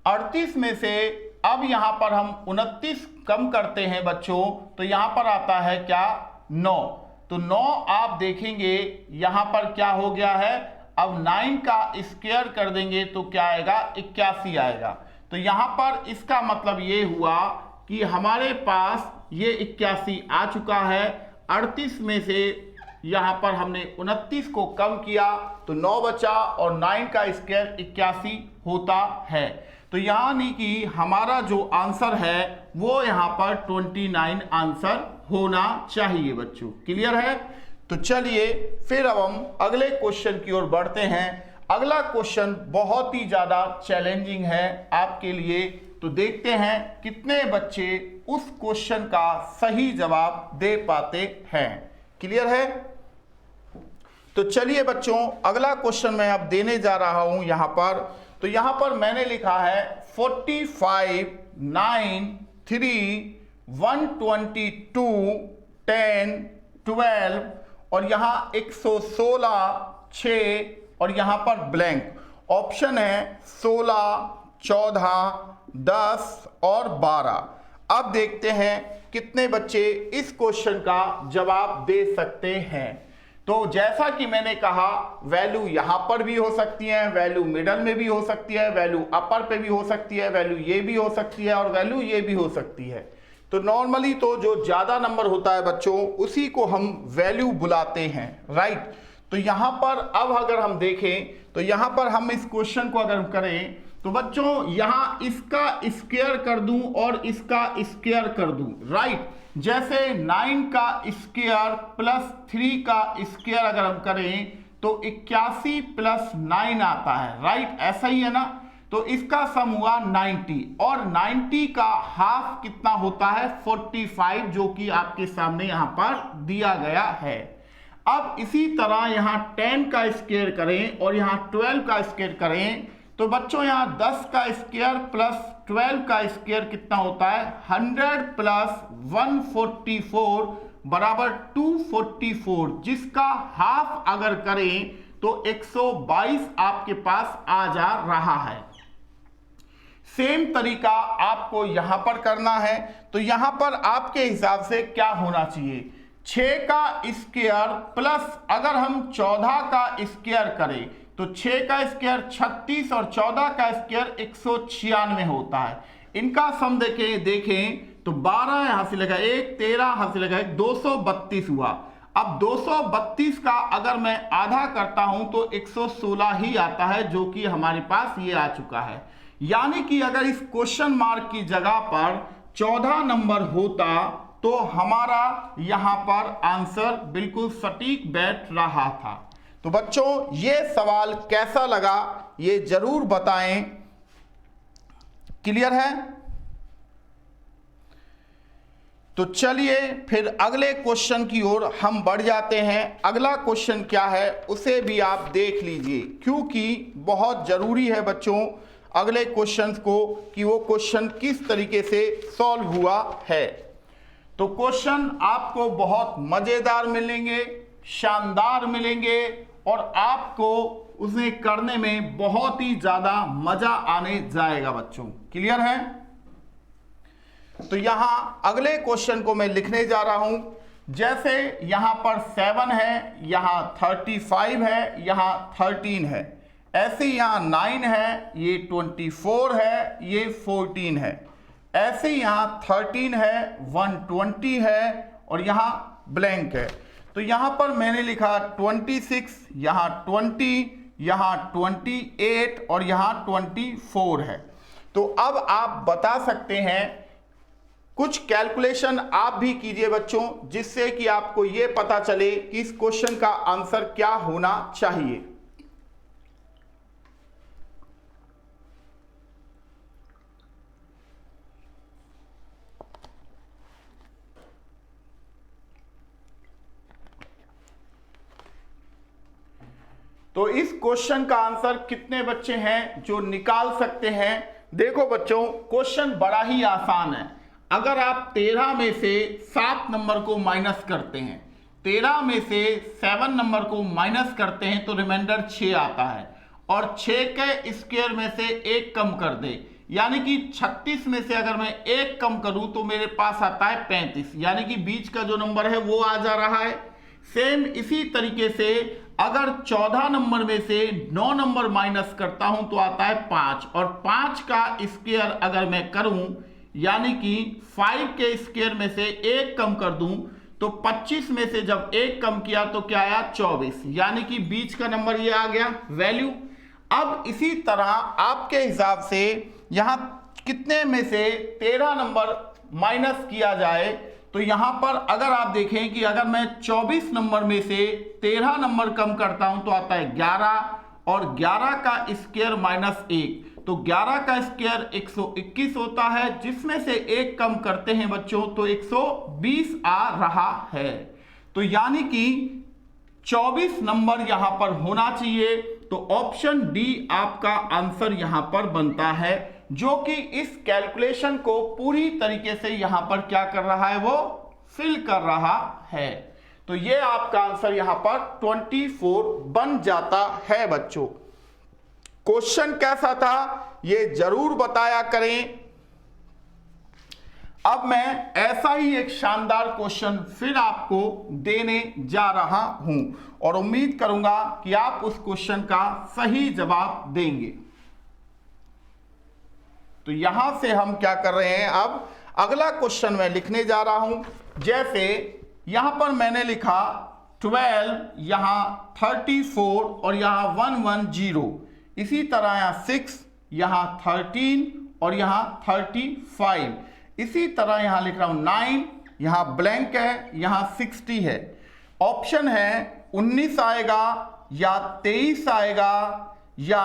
38 में से अब यहां पर हम 29 कम करते हैं बच्चों, तो यहां पर आता है क्या 9। तो 9 आप देखेंगे यहां पर क्या हो गया है, अब 9 का स्क्वायर कर देंगे तो क्या आएगा 81 आएगा। तो यहां पर इसका मतलब ये हुआ कि हमारे पास ये 81 आ चुका है। 38 में से यहां पर हमने 29 को कम किया तो 9 बचा और 9 का स्क्वायर 81 होता है। तो यानी कि हमारा जो आंसर है वो यहां पर 29 आंसर होना चाहिए बच्चों। क्लियर है? तो चलिए फिर अब हम अगले क्वेश्चन की ओर बढ़ते हैं। अगला क्वेश्चन बहुत ही ज्यादा चैलेंजिंग है आपके लिए, तो देखते हैं कितने बच्चे उस क्वेश्चन का सही जवाब दे पाते हैं। क्लियर है? तो चलिए बच्चों अगला क्वेश्चन मैं अब देने जा रहा हूं यहां पर। तो यहां पर मैंने लिखा है 45, 9, 3, 122, 10, 12 और यहां 116, 6 और यहां पर ब्लैंक। ऑप्शन है 16, 14, 10 और 12। अब देखते हैं कितने बच्चे इस क्वेश्चन का जवाब दे सकते हैं। तो जैसा कि मैंने कहा वैल्यू यहां पर भी हो सकती है, वैल्यू मिडल में भी हो सकती है, वैल्यू अपर पे भी हो सकती है, वैल्यू ये भी हो सकती है और वैल्यू ये भी हो सकती है। तो नॉर्मली तो जो ज्यादा नंबर होता है बच्चों उसी को हम वैल्यू बुलाते हैं, राइट। तो यहां पर अब अगर हम देखें तो यहां पर हम इस क्वेश्चन को अगर करें तो बच्चों यहां इसका स्क्वायर कर दूं और इसका स्क्वायर कर दूं, राइट। जैसे 9 का स्क्वायर प्लस 3 का स्क्वायर अगर हम करें तो 81 प्लस 9 आता है, राइट। ऐसा ही है ना। तो इसका सम हुआ 90 और 90 का हाफ कितना होता है 45, जो कि आपके सामने यहां पर दिया गया है। अब इसी तरह यहां 10 का स्क्वायर करें और यहां 12 का स्क्वायर करें तो बच्चों यहां 10 का स्क्वायर प्लस 12 का स्क्वायर कितना होता है 100 प्लस 144 बराबर 244, जिसका हाफ अगर करें तो 122 आपके पास आ जा रहा है। सेम तरीका आपको यहां पर करना है। तो यहां पर आपके हिसाब से क्या होना चाहिए, 6 का स्क्वायर प्लस अगर हम 14 का स्क्वायर करें तो 6 का स्क्वायर 36 और 14 का स्क्वायर 196 होता है। इनका सम देखें तो 12 यहां से लगा 1, 13 यहां से लगा 1, 232 हुआ। अब 232 का अगर मैं आधा करता हूं तो 116 ही आता है, जो कि हमारे पास ये आ चुका है। यानी कि अगर इस क्वेश्चन मार्क की जगह पर 14 नंबर होता तो हमारा यहां पर आंसर बिल्कुल सटीक बैठ रहा था। तो बच्चों ये सवाल कैसा लगा ये जरूर बताएं। क्लियर है? तो चलिए फिर अगले क्वेश्चन की ओर हम बढ़ जाते हैं। अगला क्वेश्चन क्या है उसे भी आप देख लीजिए, क्योंकि बहुत जरूरी है बच्चों अगले क्वेश्चन को कि वो क्वेश्चन किस तरीके से सॉल्व हुआ है। तो क्वेश्चन आपको बहुत मजेदार मिलेंगे, शानदार मिलेंगे और आपको उसे करने में बहुत ही ज्यादा मजा आने जाएगा बच्चों। क्लियर है? तो यहां अगले क्वेश्चन को मैं लिखने जा रहा हूं। जैसे यहां पर 7 है, यहां 35 है, यहां 13 है, ऐसे यहां 9 है, ये 24 है, ये 14 है, ऐसे यहां 13 है, 120 है और यहां ब्लैंक है। तो यहां पर मैंने लिखा 26, यहां 20, यहां 28 और यहां 24 है। तो अब आप बता सकते हैं, कुछ कैलकुलेशन आप भी कीजिए बच्चों, जिससे कि आपको यह पता चले कि इस क्वेश्चन का आंसर क्या होना चाहिए। तो इस क्वेश्चन का आंसर कितने बच्चे हैं जो निकाल सकते हैं? देखो बच्चों क्वेश्चन बड़ा ही आसान है। अगर आप 13 में से 7 नंबर को माइनस करते हैं, 13 में से 7 नंबर को माइनस करते हैं तो रिमाइंडर 6 आता है और 6 के स्क्वायर में से 1 कम कर दे, यानी कि 36 में से अगर मैं एक कम करूं तो मेरे पास आता है 35, यानी कि बीच का जो नंबर है वो आ जा रहा है। सेम इसी तरीके से अगर 14 नंबर में से 9 नंबर माइनस करता हूं तो आता है 5, और 5 का स्क्वायर अगर मैं करूं यानी कि 5 के स्क्वायर में से एक कम कर दूं तो 25 में से जब एक कम किया तो क्या आया 24, यानी कि बीच का नंबर ये आ गया वैल्यू। अब इसी तरह आपके हिसाब से यहां कितने में से 13 नंबर माइनस किया जाए, तो यहां पर अगर आप देखें कि अगर मैं 24 नंबर में से 13 नंबर कम करता हूं तो आता है 11, और 11 का स्क्वायर माइनस 1, तो 11 का स्क्वायर 121 होता है, जिसमें से एक कम करते हैं बच्चों तो 120 आ रहा है। तो यानी कि 24 नंबर यहां पर होना चाहिए। तो ऑप्शन डी आपका आंसर यहां पर बनता है, जो कि इस कैलकुलेशन को पूरी तरीके से यहां पर क्या कर रहा है, वो फिल कर रहा है। तो ये आपका आंसर यहां पर 24 बन जाता है बच्चों। क्वेश्चन कैसा था ये जरूर बताया करें। अब मैं ऐसा ही एक शानदार क्वेश्चन फिर आपको देने जा रहा हूं और उम्मीद करूंगा कि आप उस क्वेश्चन का सही जवाब देंगे। तो यहां से हम क्या कर रहे हैं, अब अगला क्वेश्चन मैं लिखने जा रहा हूं। जैसे यहां पर मैंने लिखा 12, यहां 34 और यहां 110, इसी तरह यहां 6, यहां 13 और यहां 35, इसी तरह यहां लिख रहा हूं 9, यहां ब्लैंक है, यहां 60 है। ऑप्शन है 19 आएगा या 23 आएगा या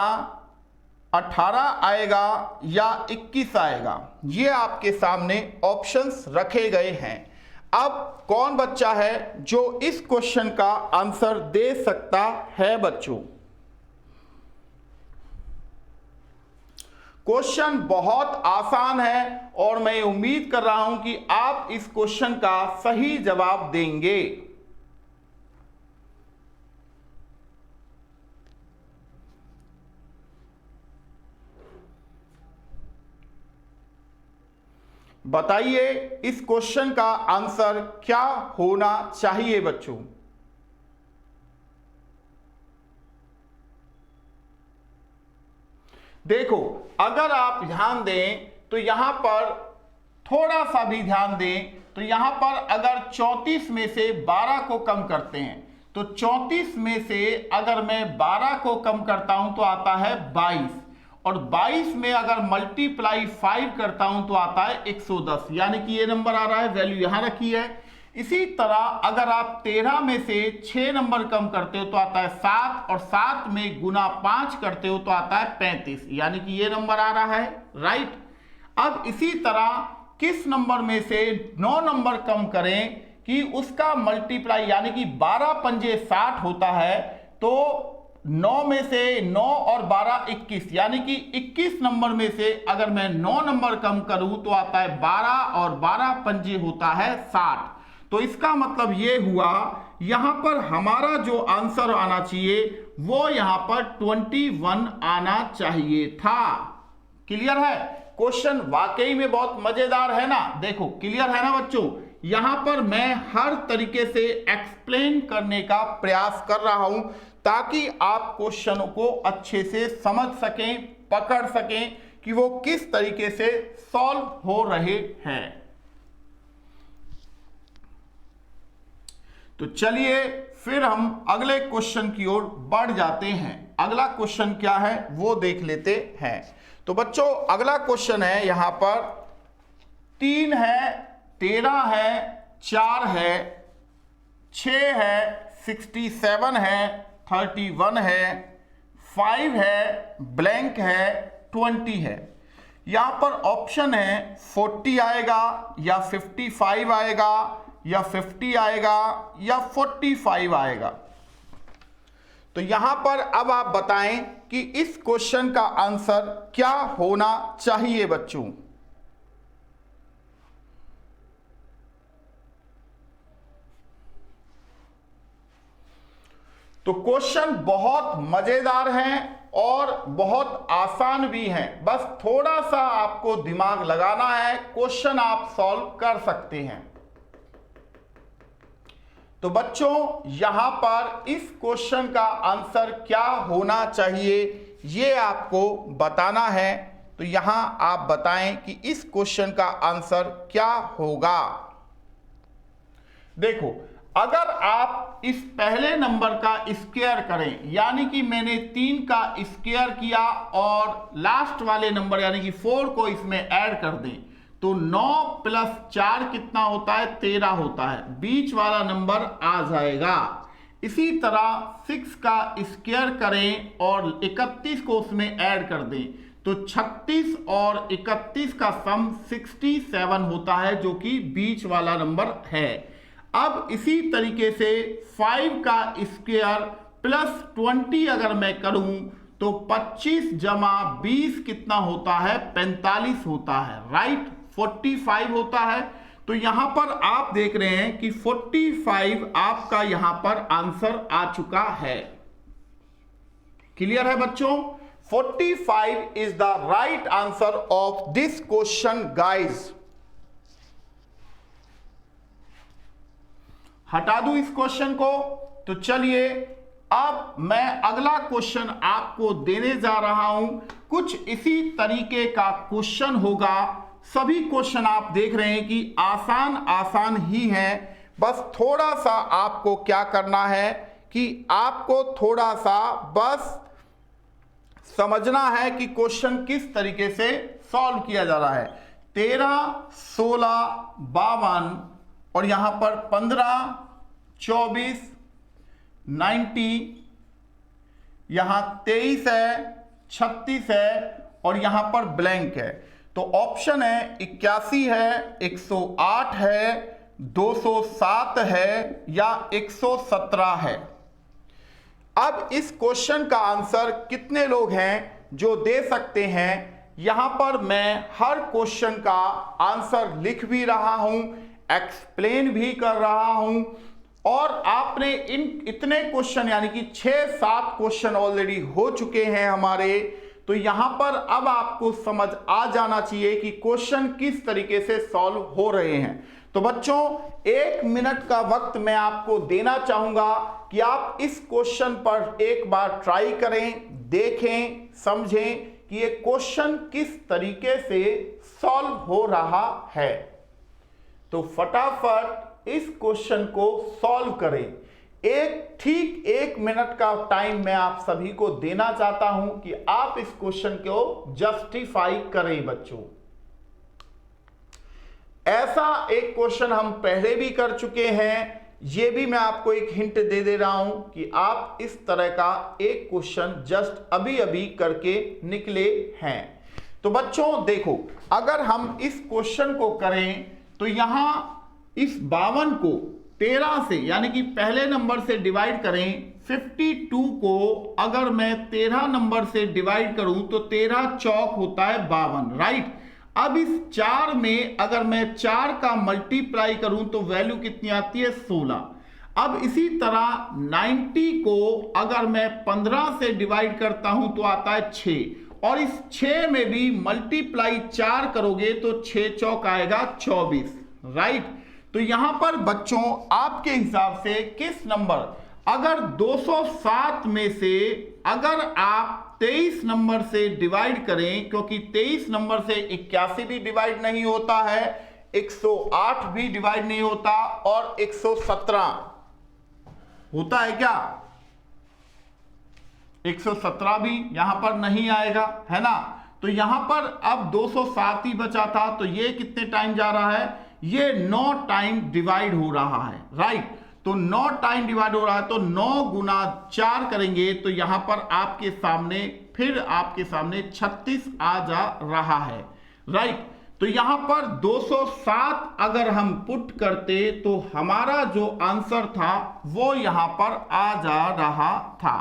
18 आएगा या 21 आएगा, ये आपके सामने ऑप्शंस रखे गए हैं। अब कौन बच्चा है जो इस क्वेश्चन का आंसर दे सकता है बच्चों? क्वेश्चन बहुत आसान है और मैं उम्मीद कर रहा हूं कि आप इस क्वेश्चन का सही जवाब देंगे। बताइए इस क्वेश्चन का आंसर क्या होना चाहिए बच्चों? देखो, अगर आप ध्यान दें तो यहां पर थोड़ा सा भी ध्यान दें तो यहां पर अगर 34 में से 12 को कम करते हैं तो 34 में से अगर मैं 12 को कम करता हूं तो आता है 22, और 22 में अगर मल्टीप्लाई 5 करता हूं तो आता है 110, यानी कि ये नंबर आ रहा है, वैल्यू यहां रखी है। इसी तरह अगर आप 13 में से 6 नंबर कम करते हो तो आता है 7, और 7 में गुना 5 करते हो तो आता है 35, यानी कि ये नंबर आ रहा है, राइट। अब इसी तरह किस नंबर में से 9 नंबर कम करें कि उसका मल्टीप्लाई, यानी कि 12 पंजे 60 होता है, तो 9 में से 9 और 12 21, यानी कि 21 नंबर में से अगर मैं 9 नंबर कम करूं तो आता है 12, और 12 पंजे होता है 60। तो इसका मतलब ये हुआ यहां पर हमारा जो आंसर आना चाहिए वो यहां पर 21 आना चाहिए था। क्लियर है? क्वेश्चन वाकई में बहुत मजेदार है ना। देखो, क्लियर है ना बच्चों? यहां पर मैं हर तरीके से एक्सप्लेन करने का प्रयास कर रहा हूं ताकि आप क्वेश्चनों को अच्छे से समझ सकें, पकड़ सकें कि वो किस तरीके से सॉल्व हो रहे हैं। तो चलिए फिर हम अगले क्वेश्चन की ओर बढ़ जाते हैं। अगला क्वेश्चन क्या है वो देख लेते हैं। तो बच्चों अगला क्वेश्चन है, यहां पर 3 है, 13 है, 4 है, 6 है, 67 है, 31 है, 5 है, ब्लैंक है, 20 है। यहां पर ऑप्शन है 40 आएगा या 55 आएगा या 50 आएगा या 45 आएगा। तो यहां पर अब आप बताएं कि इस क्वेश्चन का आंसर क्या होना चाहिए बच्चों? तो क्वेश्चन बहुत मजेदार है और बहुत आसान भी हैं, बस थोड़ा सा आपको दिमाग लगाना है, क्वेश्चन आप सॉल्व कर सकते हैं। तो बच्चों यहां पर इस क्वेश्चन का आंसर क्या होना चाहिए ये आपको बताना है। तो यहां आप बताएं कि इस क्वेश्चन का आंसर क्या होगा। देखो, अगर आप इस पहले नंबर का स्क्वायर करें, यानी कि मैंने 3 का स्क्वायर किया और लास्ट वाले नंबर यानी कि 4 को इसमें ऐड कर दें, तो 9 + 4 कितना होता है? 13 होता है। बीच वाला नंबर आ जाएगा। इसी तरह 6 का स्क्वायर करें और 31 को उसमें ऐड कर दें, तो 36 और 31 का सम 67 होता है, जो कि बीच वाला नंबर है। अब इसी तरीके से 5 का स्क्वायर प्लस 20 अगर मैं करूं तो 25 जमा 20 कितना होता है? 45 होता है, राइट। 45 होता है। तो यहां पर आप देख रहे हैं कि 45 आपका यहां पर आंसर आ चुका है। क्लियर है बच्चों? 45 is the right answer of this question guys. हटा दूं इस क्वेश्चन को। तो चलिए अब मैं अगला क्वेश्चन आपको देने जा रहा हूं। कुछ इसी तरीके का क्वेश्चन होगा। सभी क्वेश्चन आप देख रहे हैं कि आसान आसान ही हैं। बस थोड़ा सा आपको क्या करना है कि आपको थोड़ा सा बस समझना है कि क्वेश्चन किस तरीके से सॉल्व किया जा रहा है। 13, 16, 52 और यहां पर 15, 24, 90, यहां 23 है, 36 है और यहां पर ब्लैंक है। तो ऑप्शन है 81 है, 108 है, 207 है या 117 है। अब इस क्वेश्चन का आंसर कितने लोग हैं जो दे सकते हैं? यहां पर मैं हर क्वेश्चन का आंसर लिख भी रहा हूं, एक्सप्लेन भी कर रहा हूं और आपने इतने क्वेश्चन यानी कि 6-7 क्वेश्चन ऑलरेडी हो चुके हैं हमारे। तो यहां पर अब आपको समझ आ जाना चाहिए कि क्वेश्चन किस तरीके से सॉल्व हो रहे हैं। तो बच्चों 1 मिनट का वक्त मैं आपको देना चाहूंगा कि आप इस क्वेश्चन पर एक बार ट्राई करें, देखें, समझें कि ये क्वेश्चन किस तरीके से सॉल्व हो रहा है। तो फटाफट इस क्वेश्चन को सॉल्व करें। ठीक 1 मिनट का टाइम मैं आप सभी को देना चाहता हूं कि आप इस क्वेश्चन को जस्टिफाई करें बच्चों। ऐसा एक क्वेश्चन हम पहले भी कर चुके हैं। ये भी मैं आपको एक हिंट दे रहा हूं कि आप इस तरह का एक क्वेश्चन जस्ट अभी अभी करके निकले हैं। तो बच्चों देखो, अगर हम इस क्वेश्चन को करें तो यहां इस 52 को 13 से यानी कि पहले नंबर से डिवाइड करें। 52 को अगर मैं 13 नंबर से डिवाइड करूं तो 13 चौक होता है 52, राइट। अब इस 4 में अगर मैं 4 का मल्टीप्लाई करूं तो वैल्यू कितनी आती है? 16। अब इसी तरह 90 को अगर मैं 15 से डिवाइड करता हूं तो आता है 6 और इस 6 में भी मल्टीप्लाई 4 करोगे तो 6 चौक आएगा 24, राइट। तो यहां पर बच्चों आपके हिसाब से किस नंबर, अगर 207 में से अगर आप 23 नंबर से डिवाइड करें, क्योंकि 23 नंबर से 81 भी डिवाइड नहीं होता है, 108 भी डिवाइड नहीं होता और 117 होता है क्या? 117 भी यहां पर नहीं आएगा, है ना। तो यहां पर अब 207 ही बचा था। तो ये कितने टाइम जा रहा है? ये 9 टाइम डिवाइड हो रहा है, राइट। तो 9 टाइम डिवाइड हो रहा है तो 9 गुना 4 करेंगे तो यहां पर आपके सामने 36 आ जा रहा है, राइट। तो यहां पर 207 अगर हम पुट करते तो हमारा जो आंसर था वो यहां पर आ जा रहा था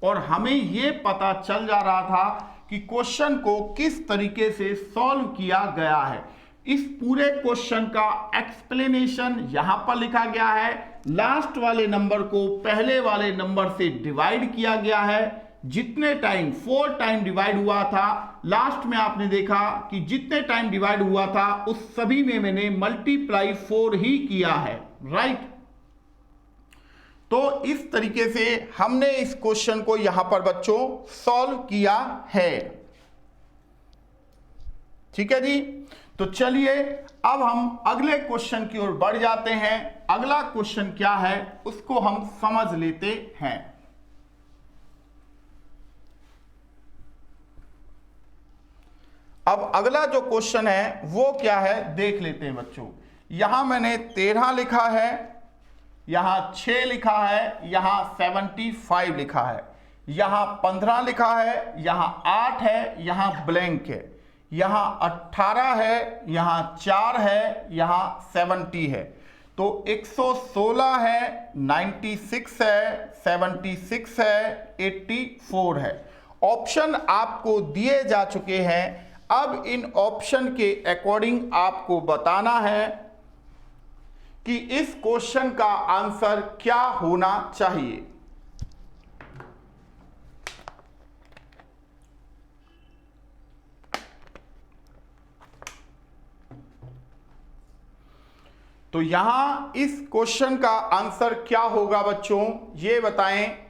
और हमें यह पता चल जा रहा था कि क्वेश्चन को किस तरीके से सॉल्व किया गया है। इस पूरे क्वेश्चन का एक्सप्लेनेशन यहां पर लिखा गया है। लास्ट वाले नंबर को पहले वाले नंबर से डिवाइड किया गया है, जितने टाइम 4 टाइम डिवाइड हुआ था, लास्ट में आपने देखा कि जितने टाइम डिवाइड हुआ था उस सभी में मैंने मल्टीप्लाई 4 ही किया है, राइट। तो इस तरीके से हमने इस क्वेश्चन को यहां पर बच्चों सॉल्व किया है, ठीक है जी। तो चलिए अब हम अगले क्वेश्चन की ओर बढ़ जाते हैं। अगला क्वेश्चन क्या है उसको हम समझ लेते हैं। अब अगला जो क्वेश्चन है वो क्या है देख लेते हैं बच्चों। यहां मैंने 13 लिखा है, यहां 6 लिखा है, यहां 75 लिखा है, यहां 15 लिखा है, यहां 8 है, यहां ब्लैंक है, यहां 18 है, यहां 4 है, यहां 70 है। तो 116 है, 96 है, 76 है, 84 है। ऑप्शन आपको दिए जा चुके हैं। अब इन ऑप्शन के अकॉर्डिंग आपको बताना है कि इस क्वेश्चन का आंसर क्या होना चाहिए। तो यहां इस क्वेश्चन का आंसर क्या होगा बच्चों, ये बताएं।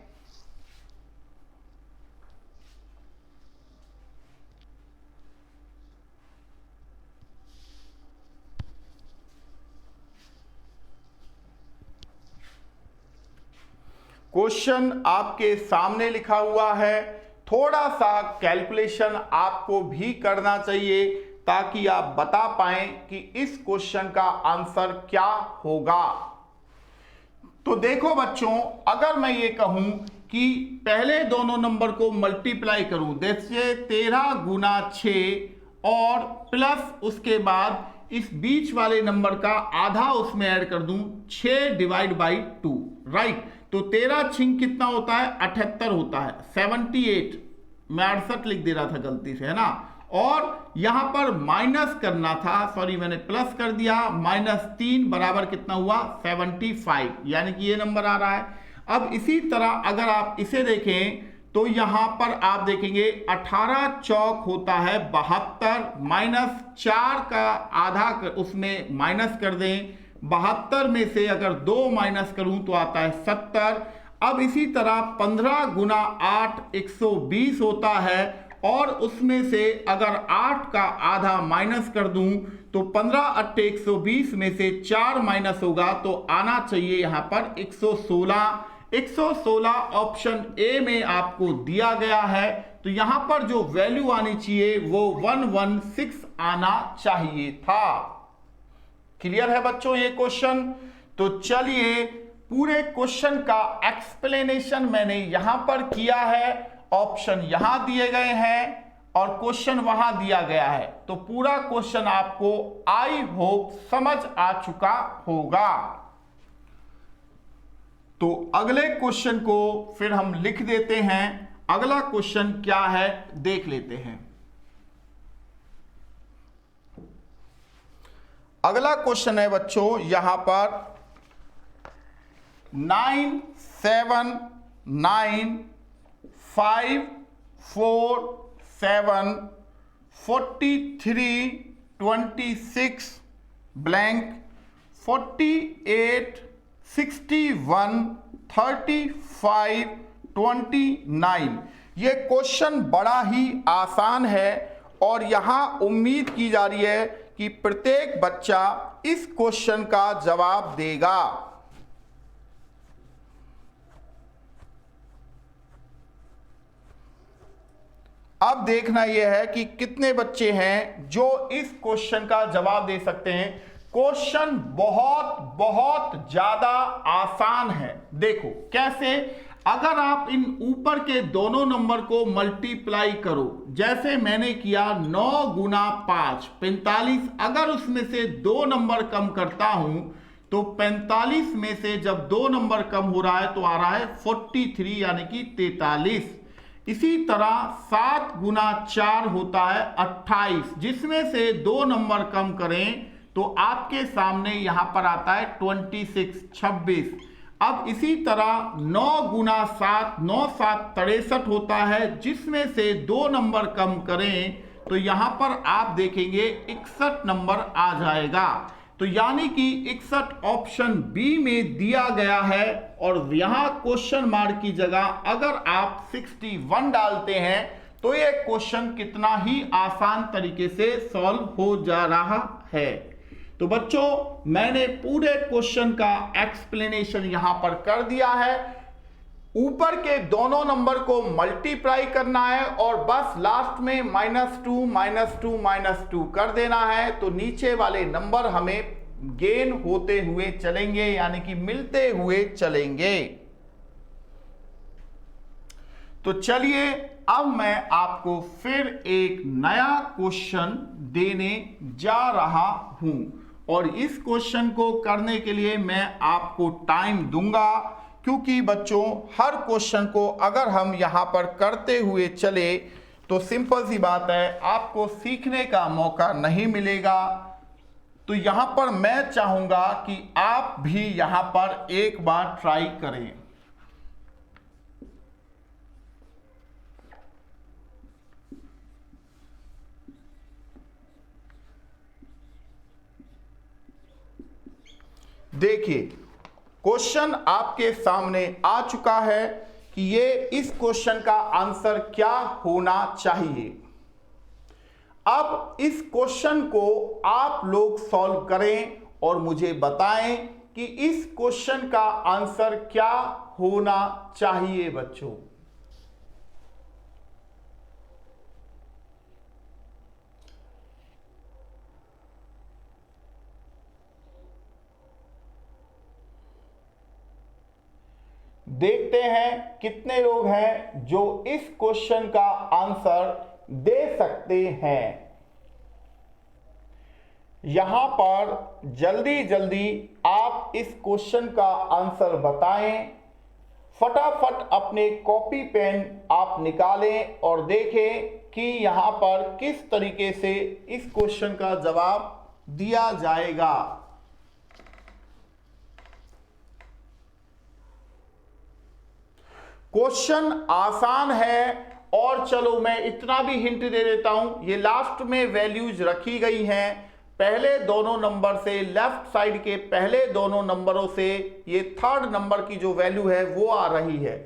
क्वेश्चन आपके सामने लिखा हुआ है, थोड़ा सा कैलकुलेशन आपको भी करना चाहिए ताकि आप बता पाएं कि इस क्वेश्चन का आंसर क्या होगा। तो देखो बच्चों, अगर मैं ये कहूं कि पहले दोनों नंबर को मल्टीप्लाई करूं, जैसे 13 गुना 6 और प्लस उसके बाद इस बीच वाले नंबर का आधा उसमें ऐड कर दूं, 6 डिवाइड बाई 2, राइट। तो 13 छिंग कितना होता है, 78 होता है, 78, मैं 68 लिख दे रहा था गलती से, है ना। और यहां पर माइनस करना था, सॉरी मैंने प्लस कर दिया, -3 बराबर कितना हुआ, 75, यानी कि ये नंबर आ रहा है। अब इसी तरह अगर आप इसे देखें तो यहां पर आप देखेंगे 18 चौक होता है 72, -4 का आधा उसमें माइनस कर दें, 72 में से अगर 2 माइनस करूं तो आता है 70। अब इसी तरह 15 गुना 8 120 होता है, और उसमें से अगर 8 का आधा माइनस कर दूं तो 15 × 8 120 में से 4 माइनस होगा तो आना चाहिए यहां पर 116। 116 ऑप्शन ए में आपको दिया गया है। तो यहां पर जो वैल्यू आनी चाहिए वो 116 आना चाहिए था। क्लियर है बच्चों ये क्वेश्चन। तो चलिए पूरे क्वेश्चन का एक्सप्लेनेशन मैंने यहां पर किया है, ऑप्शन यहां दिए गए हैं और क्वेश्चन वहां दिया गया है। तो पूरा क्वेश्चन आपको आई होप समझ आ चुका होगा। तो अगले क्वेश्चन को फिर हम लिख देते हैं। अगला क्वेश्चन क्या है देख लेते हैं। अगला क्वेश्चन है बच्चों यहां पर 9 7 9 5 4 7 43 26 ब्लैंक 48 61 35 29। ये क्वेश्चन बड़ा ही आसान है और यहां उम्मीद की जा रही है कि प्रत्येक बच्चा इस क्वेश्चन का जवाब देगा। अब देखना यह है कि कितने बच्चे हैं जो इस क्वेश्चन का जवाब दे सकते हैं। क्वेश्चन बहुत बहुत ज्यादा आसान है। देखो कैसे, अगर आप इन ऊपर के दोनों नंबर को मल्टीप्लाई करो, जैसे मैंने किया 9 गुना 5 45, अगर उसमें से 2 नंबर कम करता हूं तो 45 में से जब 2 नंबर कम हो रहा है तो आ रहा है 43 यानी कि 43। इसी तरह 7 गुना 4 होता है 28, जिसमें से 2 नंबर कम करें तो आपके सामने यहां पर आता है 26। अब इसी तरह 9 गुना 7, 9 7 63 होता है, जिसमें से 2 नंबर कम करें तो यहां पर आप देखेंगे 61 नंबर आ जाएगा। तो यानी कि 61 ऑप्शन बी में दिया गया है, और यहां क्वेश्चन मार्क की जगह अगर आप 61 डालते हैं तो ये क्वेश्चन कितना ही आसान तरीके से सॉल्व हो जा रहा है। तो बच्चों, मैंने पूरे क्वेश्चन का एक्सप्लेनेशन यहां पर कर दिया है। ऊपर के दोनों नंबर को मल्टीप्लाई करना है और बस लास्ट में -2 -2 -2 कर देना है, तो नीचे वाले नंबर हमें गेन होते हुए चलेंगे, यानी कि मिलते हुए चलेंगे। तो चलिए अब मैं आपको फिर एक नया क्वेश्चन देने जा रहा हूं, और इस क्वेश्चन को करने के लिए मैं आपको टाइम दूंगा, क्योंकि बच्चों हर क्वेश्चन को अगर हम यहां पर करते हुए चले तो सिंपल सी बात है, आपको सीखने का मौका नहीं मिलेगा। तो यहां पर मैं चाहूंगा कि आप भी यहां पर एक बार ट्राई करें। देखिए, क्वेश्चन आपके सामने आ चुका है कि ये इस क्वेश्चन का आंसर क्या होना चाहिए। अब इस क्वेश्चन को आप लोग सॉल्व करें और मुझे बताएं कि इस क्वेश्चन का आंसर क्या होना चाहिए बच्चों। देखते हैं कितने लोग हैं जो इस क्वेश्चन का आंसर दे सकते हैं। यहां पर जल्दी जल्दी आप इस क्वेश्चन का आंसर बताएं। फटाफट अपने कॉपी पेन आप निकालें और देखें कि यहां पर किस तरीके से इस क्वेश्चन का जवाब दिया जाएगा। क्वेश्चन आसान है, और चलो मैं इतना भी हिंट दे देता हूं, ये लास्ट में वैल्यूज रखी गई हैं। पहले दोनों नंबर से, लेफ्ट साइड के पहले दोनों नंबरों से ये थर्ड नंबर की जो वैल्यू है वो आ रही है।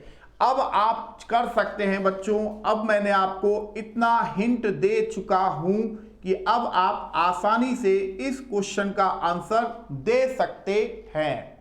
अब आप कर सकते हैं बच्चों, अब मैंने आपको इतना हिंट दे चुका हूं कि अब आप आसानी से इस क्वेश्चन का आंसर दे सकते हैं।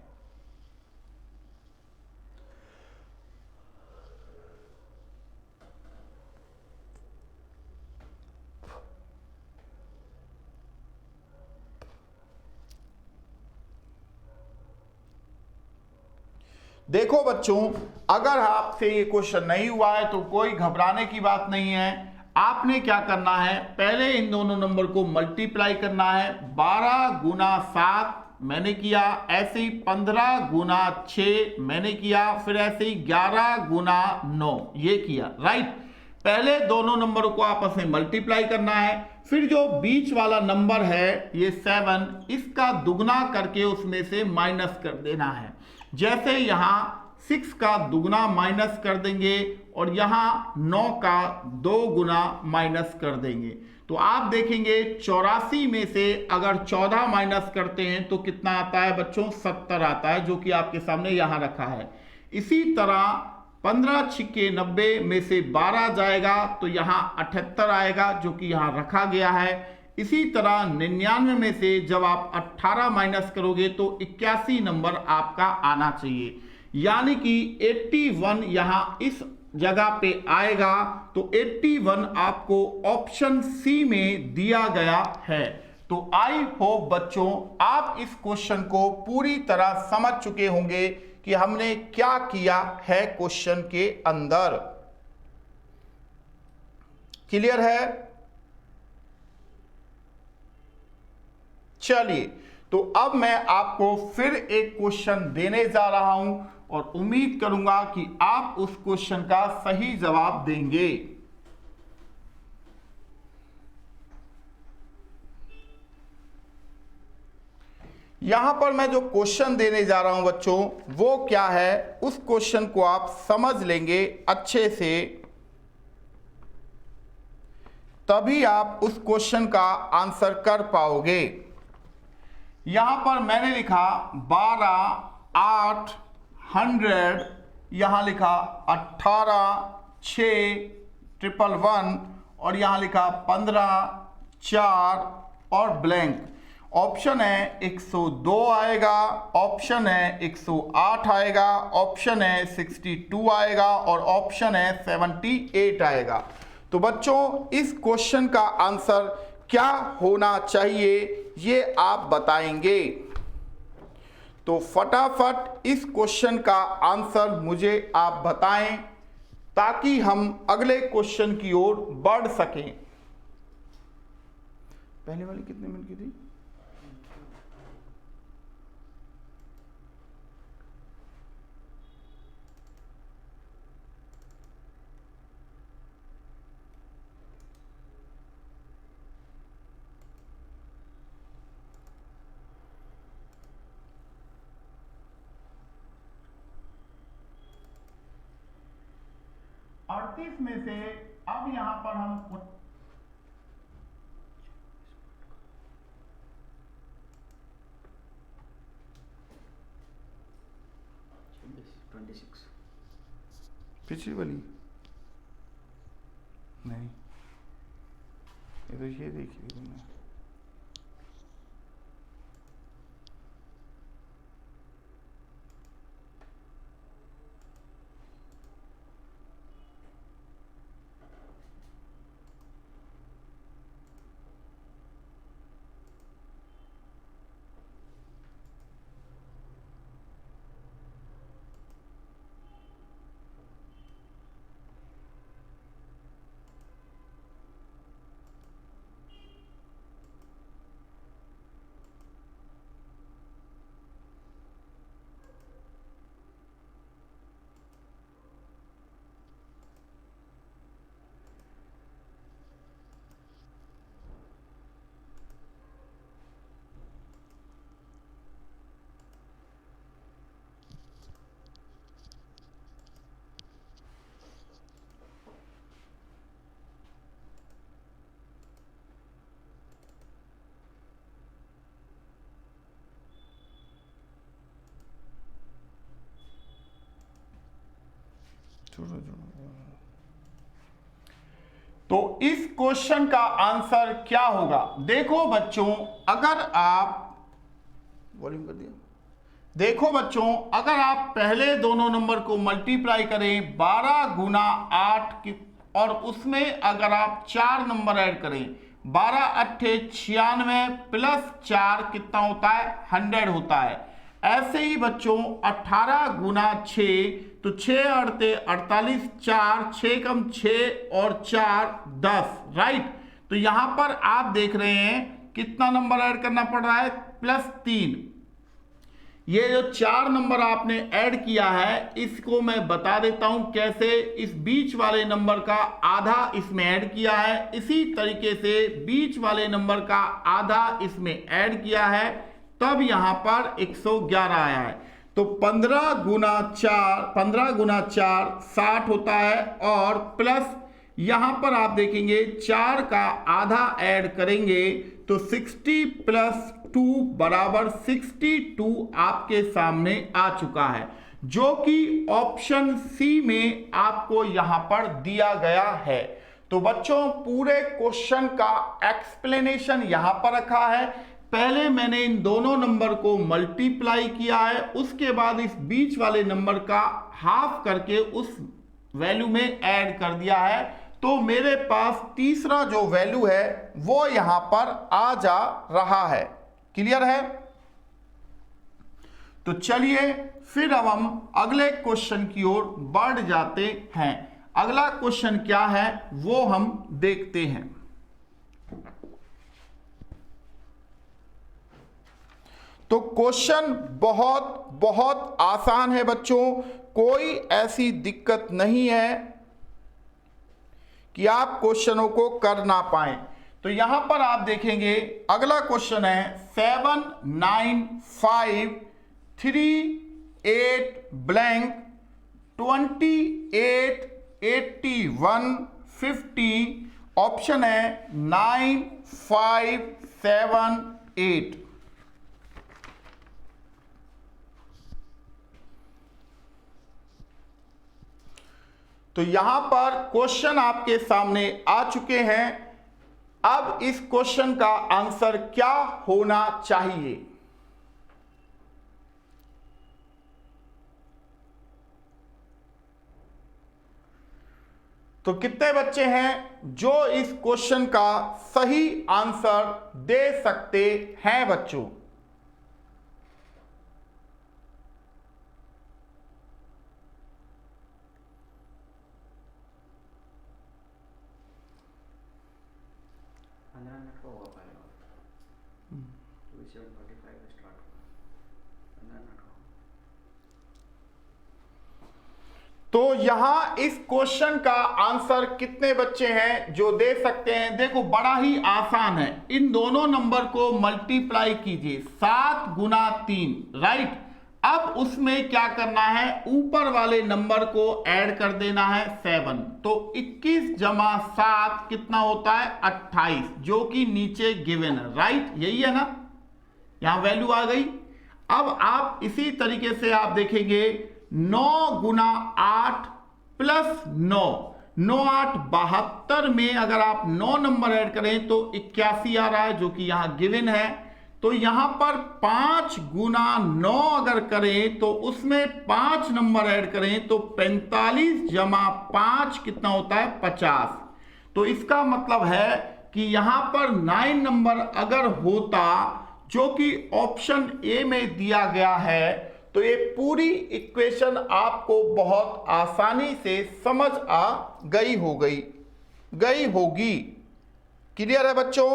देखो बच्चों, अगर आपसे ये क्वेश्चन नहीं हुआ है तो कोई घबराने की बात नहीं है। आपने क्या करना है, पहले इन दोनों नंबर को मल्टीप्लाई करना है। 12 गुना 7 मैंने किया, ऐसे ही 15 गुना 6 मैंने किया, फिर ऐसे ही 11 गुना 9 ये किया, राइट। पहले दोनों नंबरों को आपस में मल्टीप्लाई करना है, फिर जो बीच वाला नंबर है ये 7, इसका दुगना करके उसमें से माइनस कर देना है। जैसे यहां 6 का दुगना माइनस कर देंगे और यहां 9 का 2 गुना माइनस कर देंगे, तो आप देखेंगे 84 में से अगर 14 माइनस करते हैं तो कितना आता है बच्चों, 70 आता है, जो कि आपके सामने यहां रखा है। इसी तरह 15 छिक्के 90 में से 12 जाएगा तो यहां 78 आएगा, जो कि यहां रखा गया है। इसी तरह 99 में से जब आप 18 माइनस करोगे तो 81 नंबर आपका आना चाहिए, यानी कि 81 यहां इस जगह पे आएगा। तो 81 आपको ऑप्शन सी में दिया गया है। तो आई होप बच्चों आप इस क्वेश्चन को पूरी तरह समझ चुके होंगे कि हमने क्या किया है क्वेश्चन के अंदर। क्लियर है? चलिए, तो अब मैं आपको फिर एक क्वेश्चन देने जा रहा हूं और उम्मीद करूंगा कि आप उस क्वेश्चन का सही जवाब देंगे। यहां पर मैं जो क्वेश्चन देने जा रहा हूं बच्चों वो क्या है, उस क्वेश्चन को आप समझ लेंगे अच्छे से, तभी आप उस क्वेश्चन का आंसर कर पाओगे। यहां पर मैंने लिखा 12 8 100, यहां लिखा 18 6 111 और यहां लिखा 15 4 और ब्लैंक। ऑप्शन है 102 आएगा, ऑप्शन है 108 आएगा, ऑप्शन है 62 आएगा और ऑप्शन है 78 आएगा। तो बच्चों इस क्वेश्चन का आंसर क्या होना चाहिए ये आप बताएंगे। तो फटाफट इस क्वेश्चन का आंसर मुझे आप बताएं ताकि हम अगले क्वेश्चन की ओर बढ़ सकें। पहले वाली कितने मिनट की थी? अड़तीस में से अब यहां पर हम 26 पिछली वाली नहीं, ये तो ये देखिए तुमने। तो इस क्वेश्चन का आंसर क्या होगा? देखो बच्चों, अगर आप वॉल्यूम कर दिया, देखो बच्चों अगर आप पहले दोनों नंबर को मल्टीप्लाई करें 12 गुना 8 और उसमें अगर आप 4 नंबर ऐड करें 12 अट्ठे 96 प्लस 4 कितना होता है? 100 होता है। ऐसे ही बच्चों 18 गुना 6 तो 6 अड़ते 48, 4 6 कम 6 और 4 10, राइट। तो यहां पर आप देख रहे हैं कितना नंबर ऐड करना पड़ रहा है? +3। ये जो 4 नंबर आपने ऐड किया है इसको मैं बता देता हूं कैसे। इस बीच वाले नंबर का आधा इसमें ऐड किया है, इसी तरीके से बीच वाले नंबर का आधा इसमें ऐड किया है, तब यहां पर 111 आया है। तो 15 गुना 4 60 होता है और प्लस यहां पर आप देखेंगे 4 का आधा ऐड करेंगे तो 60 + 2 बराबर 62 आपके सामने आ चुका है, जो कि ऑप्शन सी में आपको यहां पर दिया गया है। तो बच्चों पूरे क्वेश्चन का एक्सप्लेनेशन यहां पर रखा है। पहले मैंने इन दोनों नंबर को मल्टीप्लाई किया है, उसके बाद इस बीच वाले नंबर का हाफ करके उस वैल्यू में ऐड कर दिया है। तो मेरे पास तीसरा जो वैल्यू है वो यहां पर आ जा रहा है। क्लियर है? तो चलिए फिर अब हम अगले क्वेश्चन की ओर बढ़ जाते हैं। अगला क्वेश्चन क्या है वो हम देखते हैं। तो क्वेश्चन बहुत बहुत आसान है बच्चों, कोई ऐसी दिक्कत नहीं है कि आप क्वेश्चनों को कर ना पाएं। तो यहां पर आप देखेंगे अगला क्वेश्चन है 7 9 5 3 8 ब्लैंक 28 81 50। ऑप्शन है 9 5 7 8। तो यहां पर क्वेश्चन आपके सामने आ चुके हैं। अब इस क्वेश्चन का आंसर क्या होना चाहिए? तो कितने बच्चे हैं जो इस क्वेश्चन का सही आंसर दे सकते हैं बच्चों? तो यहां इस क्वेश्चन का आंसर कितने बच्चे हैं जो दे सकते हैं? देखो बड़ा ही आसान है, इन दोनों नंबर को मल्टीप्लाई कीजिए 7 गुना 3, राइट। अब उसमें क्या करना है, ऊपर वाले नंबर को ऐड कर देना है 7। तो 21 जमा 7 कितना होता है 28, जो कि नीचे गिवन है, राइट, यही है ना, यहां वैल्यू आ गई। अब आप इसी तरीके से आप देखेंगे 9 गुना 8 प्लस 9, 9 8 72 में अगर आप 9 नंबर ऐड करें तो 81 आ रहा है, जो कि यहां गिवन है। तो यहां पर 5 गुना 9 अगर करें तो उसमें 5 नंबर ऐड करें तो 45 जमा 5 कितना होता है 50। तो इसका मतलब है कि यहां पर 9 नंबर अगर होता, जो कि ऑप्शन ए में दिया गया है, तो ये पूरी इक्वेशन आपको बहुत आसानी से समझ आ गई होगी। क्लियर है बच्चों?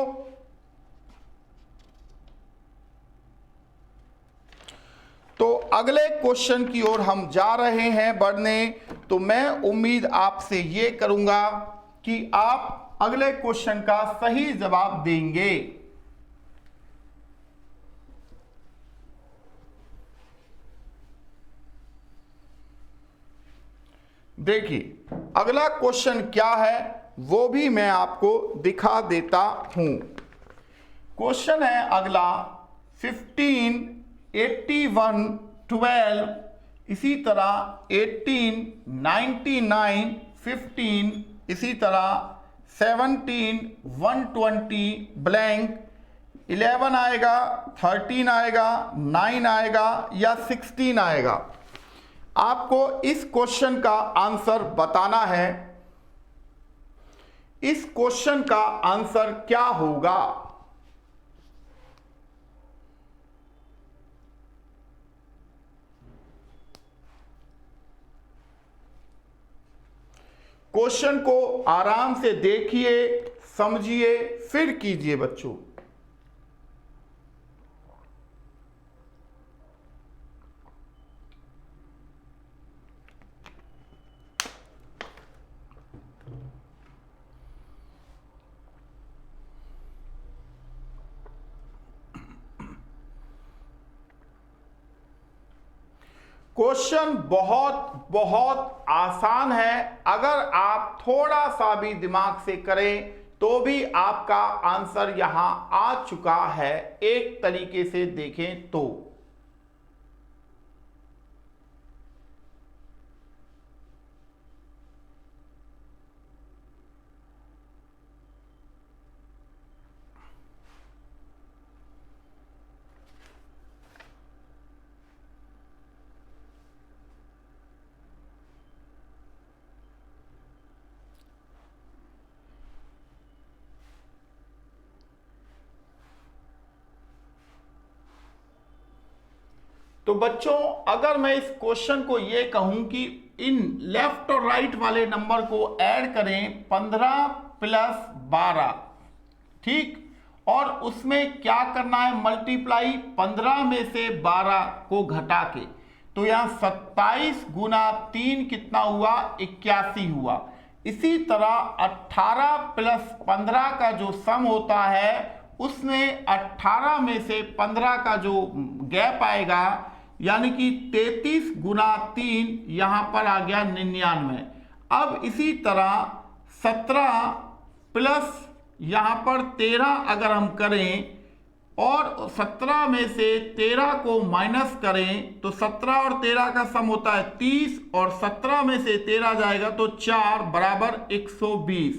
तो अगले क्वेश्चन की ओर हम जा रहे हैं बढ़ने। तो मैं उम्मीद आपसे ये करूंगा कि आप अगले क्वेश्चन का सही जवाब देंगे। देखिए अगला क्वेश्चन क्या है वो भी मैं आपको दिखा देता हूं। क्वेश्चन है अगला 15 81 12, इसी तरह 18 99 15, इसी तरह 17 120 ब्लैंक, 11 आएगा, 13 आएगा, 9 आएगा या 16 आएगा। आपको इस क्वेश्चन का आंसर बताना है। इस क्वेश्चन का आंसर क्या होगा? क्वेश्चन को आराम से देखिए, समझिए, फिर कीजिए बच्चों। क्वेश्चन बहुत बहुत आसान है। अगर आप थोड़ा सा भी दिमाग से करें तो भी आपका आंसर यहां आ चुका है, एक तरीके से देखें तो। तो बच्चों अगर मैं इस क्वेश्चन को ये कहूं कि इन लेफ्ट और राइट वाले नंबर को ऐड करें 15 प्लस 12, ठीक, और उसमें क्या करना है मल्टीप्लाई 15 में से 12 को घटा के, तो यहां 27 गुना 3 कितना हुआ 81 हुआ। इसी तरह 18 प्लस 15 का जो सम होता है उसमें 18 में से 15 का जो गैप आएगा यानी कि 33 गुना 3 यहां पर आ गया 99। अब इसी तरह 17 प्लस यहां पर 13 अगर हम करें और 17 में से 13 को माइनस करें तो 17 और 13 का सम होता है 30 और 17 में से 13 जाएगा तो 4 बराबर 120।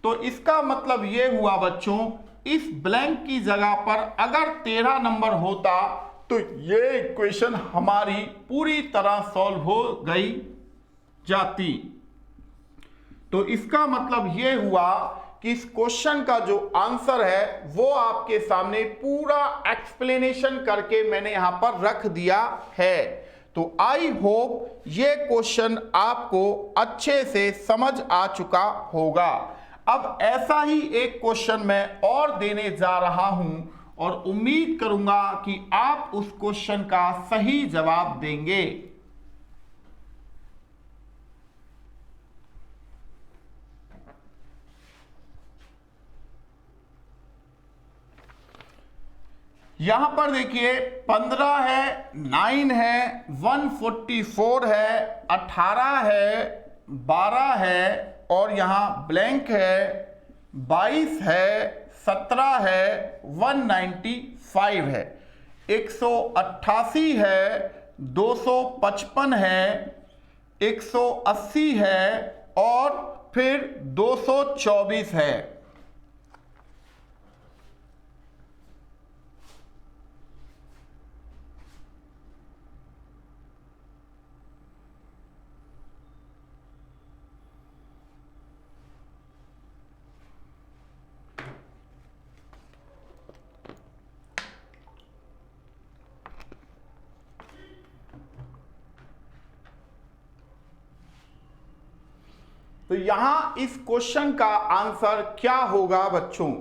तो इसका मतलब ये हुआ बच्चों, इस ब्लैंक की जगह पर अगर 13 नंबर होता तो ये इक्वेशन हमारी पूरी तरह सॉल्व हो गई जाती। तो इसका मतलब ये हुआ कि इस क्वेश्चन का जो आंसर है वो आपके सामने पूरा एक्सप्लेनेशन करके मैंने यहां पर रख दिया है। तो आई होप ये क्वेश्चन आपको अच्छे से समझ आ चुका होगा। अब ऐसा ही एक क्वेश्चन मैं और देने जा रहा हूं और उम्मीद करूंगा कि आप उस क्वेश्चन का सही जवाब देंगे। यहां पर देखिए 15 है, 9 है, 144 है, 18 है, 12 है और यहां ब्लैंक है, 22 है, 17 है, 195 है, 188 है, 255 है, 180 है और फिर 224 है। तो यहां इस क्वेश्चन का आंसर क्या होगा बच्चों?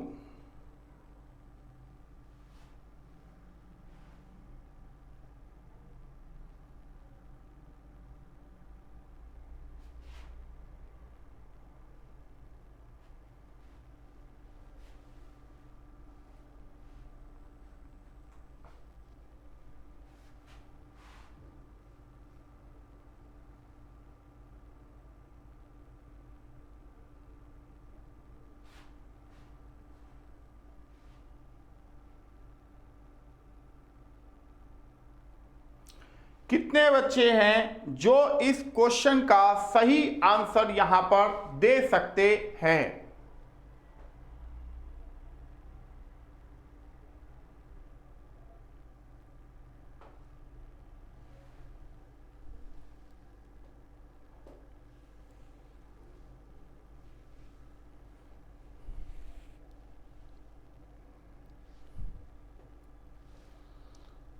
कितने बच्चे हैं जो इस क्वेश्चन का सही आंसर यहां पर दे सकते हैं?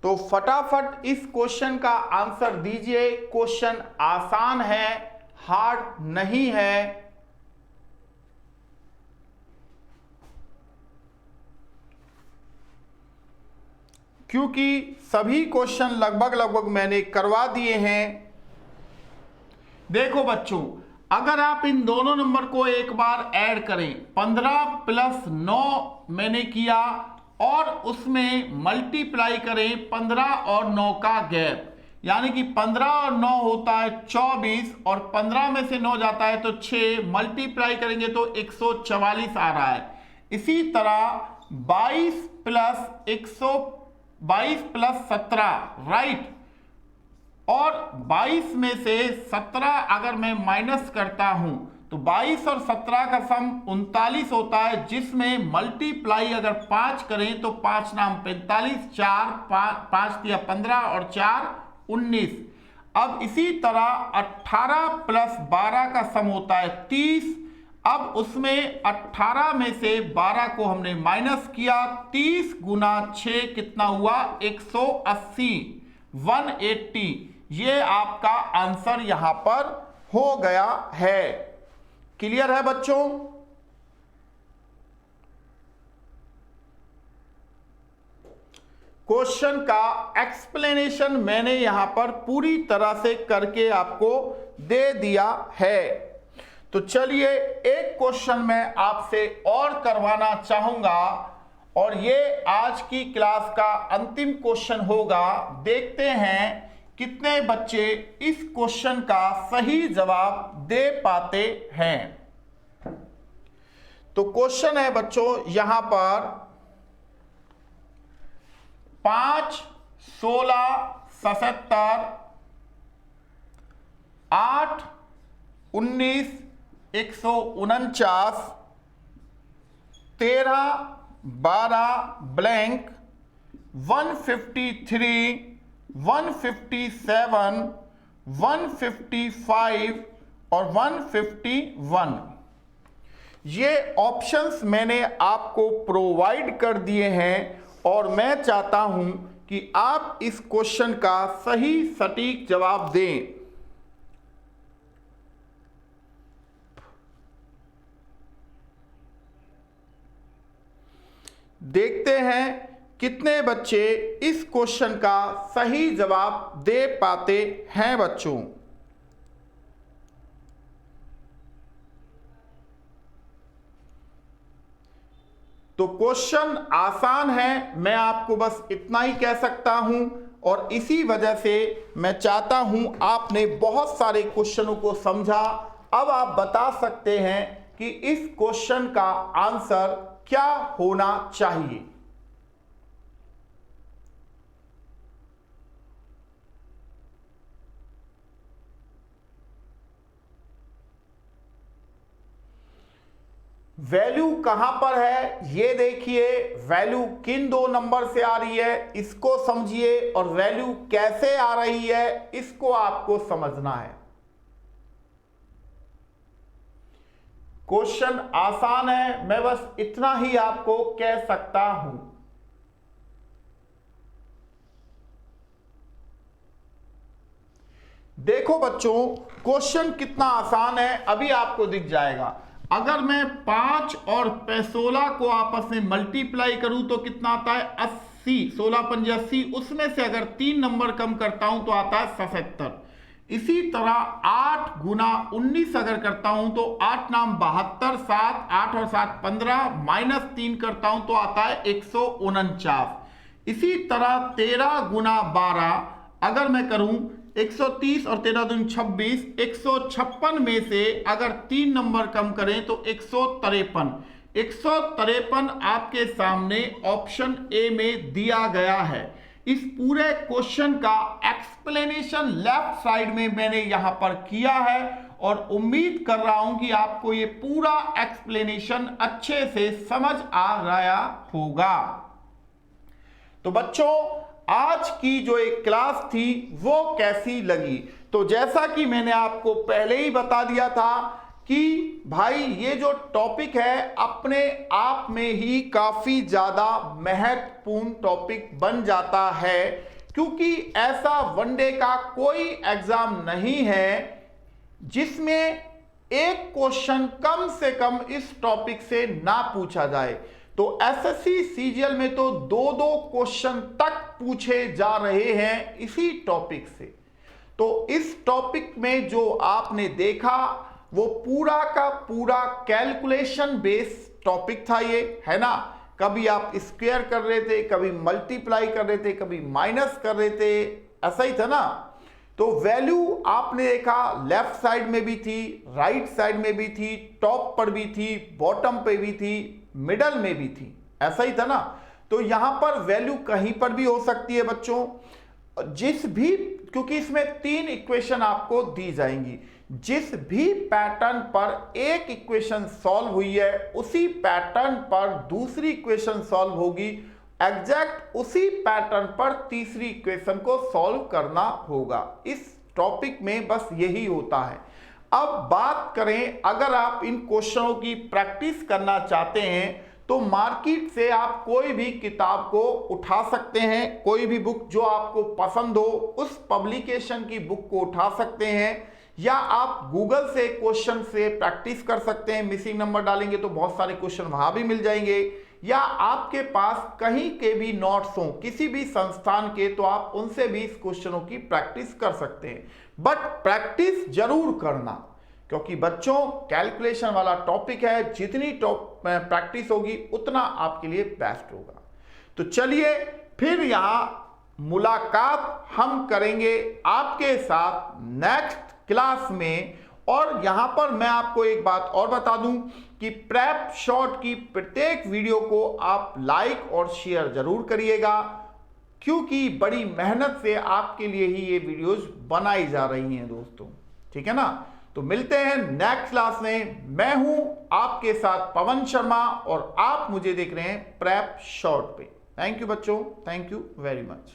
तो फटाफट इस क्वेश्चन का आंसर दीजिए। क्वेश्चन आसान है, हार्ड नहीं है। क्योंकि सभी क्वेश्चन लगभग मैंने करवा दिए हैं। देखो बच्चों, अगर आप इन दोनों नंबर को एक बार ऐड करें, 15 प्लस 9 मैंने किया और उसमें मल्टीप्लाई करें 15 और 9 का गैप, यानी कि 15 और 9 होता है 24 और 15 में से 9 जाता है तो 6, मल्टीप्लाई करेंगे तो 144 आ रहा है। इसी तरह 22 प्लस 17, राइट, और 22 में से 17 अगर मैं माइनस करता हूं तो 22 और 17 का सम 39 होता है, जिसमें मल्टीप्लाई अगर 5 करें तो 5 नाम 45, 4 5 दिया 15 और 4 19। अब इसी तरह 18 प्लस 12 का सम होता है 30। अब उसमें 18 में से 12 को हमने माइनस किया, 30 गुना 6 कितना हुआ? 180, 180। ये आपका आंसर यहां पर हो गया है। क्लियर है बच्चों? क्वेश्चन का एक्सप्लेनेशन मैंने यहां पर पूरी तरह से करके आपको दे दिया है। तो चलिए एक क्वेश्चन मैं आपसे और करवाना चाहूंगा और ये आज की क्लास का अंतिम क्वेश्चन होगा। देखते हैं कितने बच्चे इस क्वेश्चन का सही जवाब दे पाते हैं। तो क्वेश्चन है बच्चों यहां पर 5, 16, 77, 8, 19, 149, 13, 12 ब्लैंक, 153, 157, 155 और 151। ये ऑप्शंस मैंने आपको प्रोवाइड कर दिए हैं और मैं चाहता हूं कि आप इस क्वेश्चन का सही सटीक जवाब दें। देखते हैं कितने बच्चे इस क्वेश्चन का सही जवाब दे पाते हैं बच्चों। तो क्वेश्चन आसान है, मैं आपको बस इतना ही कह सकता हूं और इसी वजह से मैं चाहता हूं आपने बहुत सारे क्वेश्चनों को समझा। अब आप बता सकते हैं कि इस क्वेश्चन का आंसर क्या होना चाहिए। वैल्यू कहां पर है ये देखिए, वैल्यू किन दो नंबर से आ रही है इसको समझिए और वैल्यू कैसे आ रही है इसको आपको समझना है। क्वेश्चन आसान है, मैं बस इतना ही आपको कह सकता हूं। देखो बच्चों क्वेश्चन कितना आसान है, अभी आपको दिख जाएगा। अगर मैं 5 और 16 को आपस में मल्टीप्लाई करूं तो कितना आता है 80, 16 पंजे 80, उसमें से अगर 3 नंबर कम करता हूं तो आता है 77। इसी तरह 8 गुना 19 अगर करता हूं तो 8 नाम 72, 7 8 और 7 15, माइनस 3 करता हूं तो आता है 149। इसी तरह 13 गुना 12 अगर मैं करूं 130 और 13 दूनी 26, 156 में से अगर 3 नंबर कम करें तो 153। 153 आपके सामने ऑप्शन ए में दिया गया है। इस पूरे क्वेश्चन का एक्सप्लेनेशन लेफ्ट साइड में मैंने यहां पर किया है और उम्मीद कर रहा हूं कि आपको ये पूरा एक्सप्लेनेशन अच्छे से समझ आ रहा होगा। तो बच्चों आज की जो एक क्लास थी वो कैसी लगी? तो जैसा कि मैंने आपको पहले ही बता दिया था कि भाई ये जो टॉपिक है अपने आप में ही काफी ज्यादा महत्वपूर्ण टॉपिक बन जाता है, क्योंकि ऐसा वनडे का कोई एग्जाम नहीं है जिसमें एक क्वेश्चन कम से कम इस टॉपिक से ना पूछा जाए। तो एसएससी सीजीएल में तो 2-2 क्वेश्चन तक पूछे जा रहे हैं इसी टॉपिक से। तो इस टॉपिक में जो आपने देखा वो पूरा का पूरा कैलकुलेशन बेस्ड टॉपिक था, ये है ना। कभी आप स्क्वायर कर रहे थे, कभी मल्टीप्लाई कर रहे थे, कभी माइनस कर रहे थे, ऐसा ही था ना। तो वैल्यू आपने देखा लेफ्ट साइड में भी थी, राइट साइड में भी थी, टॉप पर भी थी, बॉटम पे भी थी, मिडल में भी थी, ऐसा ही था ना। तो यहां पर वैल्यू कहीं पर भी हो सकती है बच्चों, जिस भी, क्योंकि इसमें 3 इक्वेशन आपको दी जाएंगी, जिस भी पैटर्न पर एक इक्वेशन सॉल्व हुई है उसी पैटर्न पर दूसरी इक्वेशन सॉल्व होगी, एग्जैक्ट उसी पैटर्न पर तीसरी इक्वेशन को सॉल्व करना होगा। इस टॉपिक में बस यही होता है। अब बात करें, अगर आप इन क्वेश्चनों की प्रैक्टिस करना चाहते हैं तो मार्केट से आप कोई भी किताब को उठा सकते हैं, कोई भी बुक जो आपको पसंद हो उस पब्लिकेशन की बुक को उठा सकते हैं, या आप गूगल से क्वेश्चन से प्रैक्टिस कर सकते हैं। मिसिंग नंबर डालेंगे तो बहुत सारे क्वेश्चन वहां भी मिल जाएंगे, या आपके पास कहीं के भी नोट्स हों किसी भी संस्थान के तो आप उनसे भी इस क्वेश्चनों की प्रैक्टिस कर सकते हैं। बट प्रैक्टिस जरूर करना, क्योंकि बच्चों कैलकुलेशन वाला टॉपिक है, जितनी प्रैक्टिस होगी उतना आपके लिए बेस्ट होगा। तो चलिए फिर यहां मुलाकात हम करेंगे आपके साथ नेक्स्ट क्लास में। और यहां पर मैं आपको एक बात और बता दूं कि प्रेप शॉर्ट की प्रत्येक वीडियो को आप लाइक और शेयर जरूर करिएगा, क्योंकि बड़ी मेहनत से आपके लिए ही ये वीडियोस बनाई जा रही हैं दोस्तों, ठीक है ना। तो मिलते हैं नेक्स्ट क्लास में। मैं हूं आपके साथ पवन शर्मा और आप मुझे देख रहे हैं प्रेप शॉर्ट पे। थैंक यू बच्चों, थैंक यू वेरी मच।